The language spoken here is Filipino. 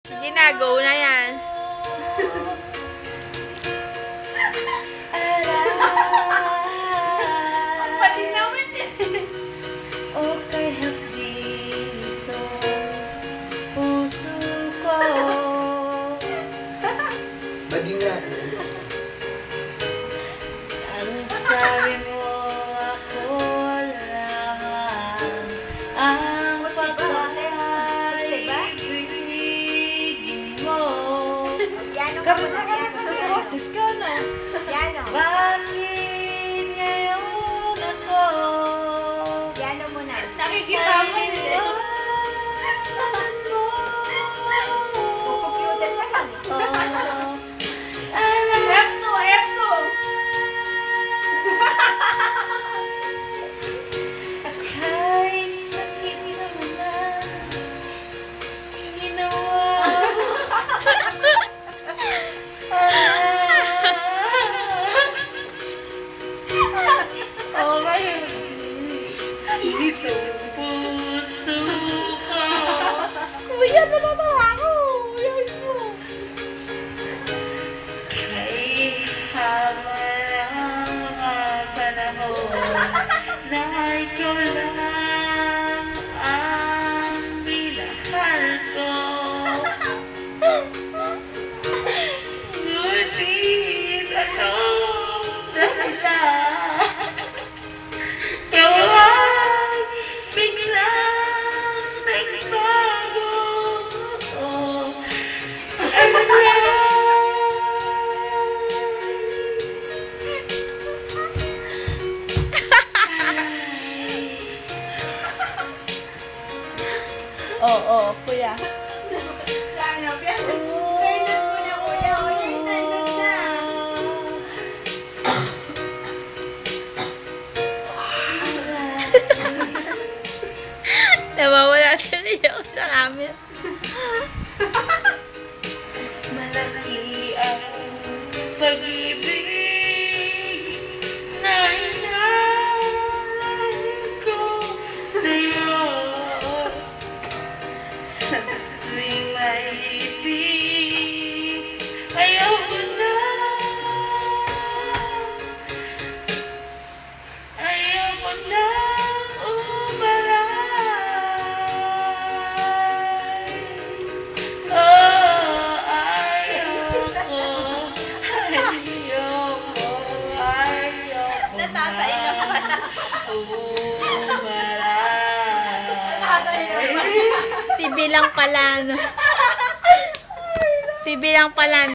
Sige na, go na yan. Pati naman eh. Okay, dito puso ko. Bading nga. Ang sabi mo ako lang ang pagkaibigin mo. Piano ka Kapag muna, piano. nakakapag-process ka na, Piano. bakit ngayon ako Piano muna. nakikisama din eh? Computer ka lang eh. F2, F2. kahit sakit naman na ginawa. Okay. Dito puso ko. Kuya, natatawa ako. Yes mo. Kahit habang mga panahon na ikaw lang ang minahal ko. Ngunit ano na sila? Tawag biglang nagbago. Oo, kuya. Piano, piano. Internet muna, kuya. Kuya, internet na. Nawawala tuloy ako sa amin. Malaki ang pag-ibig na inalay ko sa'yo. Sa tuwing may ibig, ayaw ko na. Ayaw ko na umaray. Oh, ayaw ko. Natatailang ka na. Umaray. TV lang pala, no? TV lang pala.